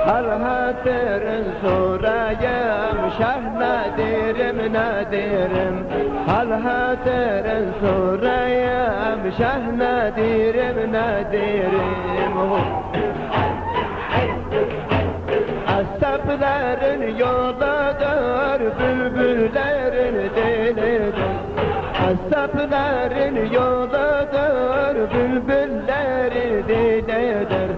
Hal hatırın sorayım Şah Nadir'im Nadir'im. Hal hatırın sorayım Şah Nadir'im Nadir'im. Asapların yoludur, bülbüllerin dilidir. Asapların yoludur, bülbüllerin dilidir.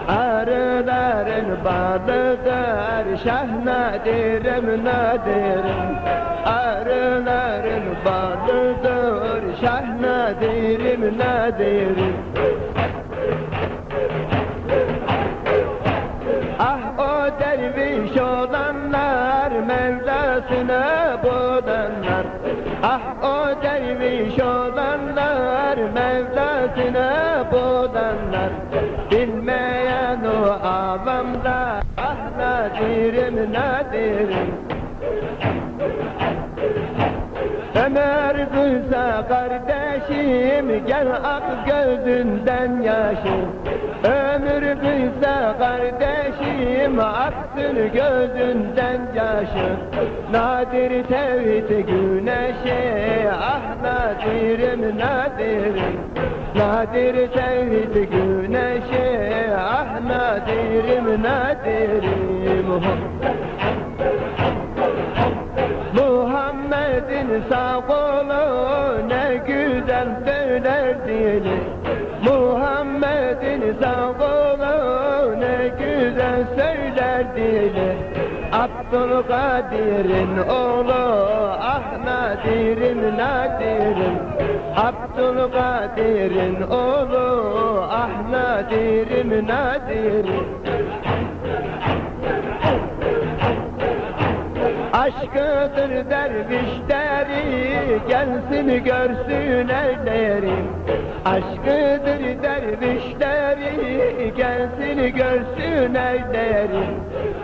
Arıların balıdır, Şah Nadir'im Nadir'im. Arıların balıdır, Şah Nadir'im Nadir'im. Ah o derviş olanlar, Mevlasına boğulanlar. Ah o derviş olanlar, Mevlasına boğulanlar. Bilmeyen o avamlar, ah Nadir'im Nadir'im. Ömer duysa kardeşim, gel ak gözünden yaşım. Ömür duysa kardeşim, aksın gözünden yaşım. Nadir tevhid güneşi, ah Nadir'im Nadir'im. Nadir tevhid güneşi, ah Nadir'im Nadir'im. Muhammed'in sağ kolu ne güzel söyler dili. Muhammed'in sağ kolu ne güzel söyler dili. Abdülkadir'in oğlu ah Nadir'im Nadir'im. Abdülkadir'in oğlu ah Nadir'im Nadir'im. Aşkıdır dervişleri, gelsin görsün ellerim. Aşkıdır dervişleri, gelsin görsün ellerim.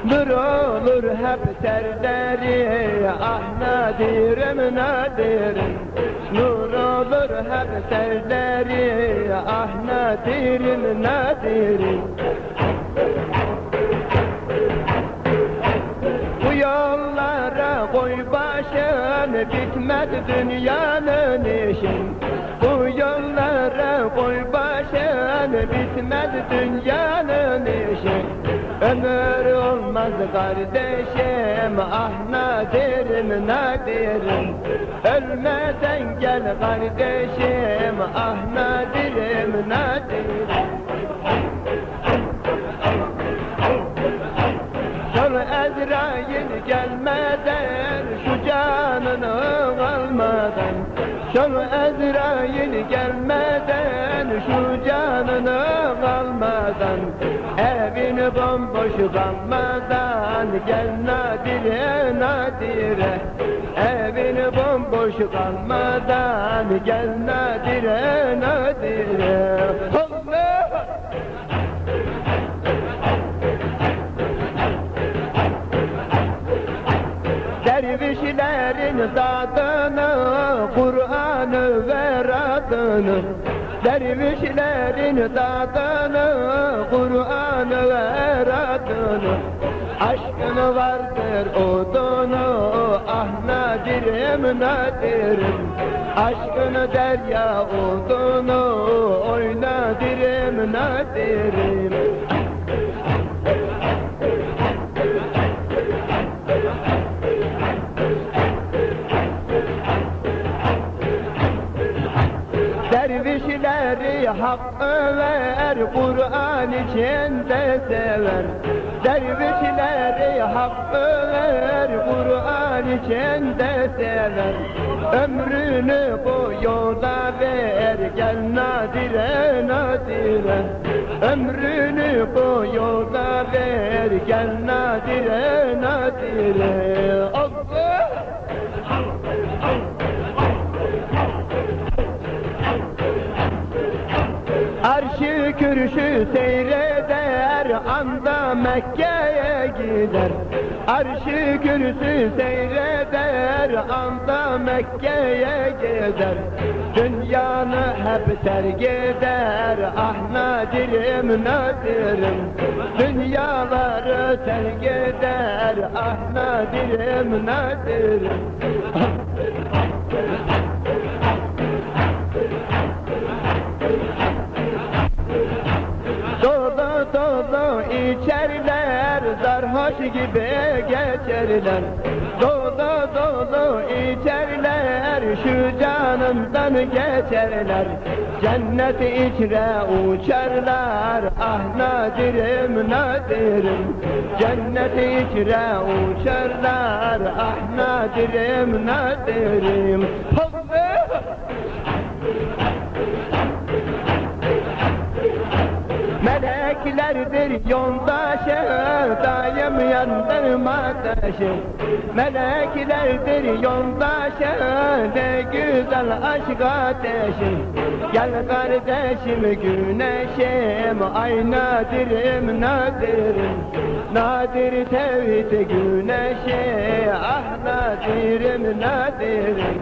Nur olur hep terleri, ah Nadir'im Nadir'im. Nur olur hep terleri, ah Nadir'im Nadir'im. Bu yollara koy başın, bitmedi dünyanın işin. Bu yollara koy başın, bitmedi dünyanın işin. Ömür olmaz kardeşim, ah Nadir'im Nadir'im. Ölmeden gel kardeşim, ah Nadir'im Nadir'im. Şol Ezrail gelmeden, şu canını almadan. Şol Ezrail gelmeden, şu canını almadan. Evini bomboş kalmadan, gel Nadir'e Nadir'e. Evini bomboş kalmadan, gel Nadir'e Nadir'e. Allah! Dervişlerin zadını, Kur'an'ı ver adını. Dervişlerin zadını, Kur'an'ı ver adını. Aşkın vardır odunu, ah Nadir'im Nadir'im. Aşkın derya odunu, oy Nadir'im Nadir'im. Dervişleri hakkı ver, Kur'an içinde sever. Dervişleri hakkı ver, Kur'an içinde sever. Ömrünü bu yola ver, gel Nadir'e Nadir'e. Ömrünü bu yola ver, gel Nadir'e Nadir'e. Allah! Arş-ı kürsü seyreder, anda Mekke'ye gider. Arş-ı kürsü seyreder, anda Mekke'ye gider. Dünyanı hep terk eder, ah Nadir'im Nadir'im. Dünyaları öter gider, ah nadirim nadirim. Dolu dolu içerler, sarhoş gibi geçerler. Dolu dolu içerler, şu canımdan geçerler. Cennet içre uçarlar, ah nadirim nadirim. Cennet içre uçarlar, ah nadirim nadirim. Meleklerdir yoldaşı, daim yandırma taşı. Meleklerdir yoldaşı, ne güzel aşk ateşi. Gel kardeşim güneşim, ay nadirim nadirim. Nadir tevhid güneşi, ah nadirim nadirim.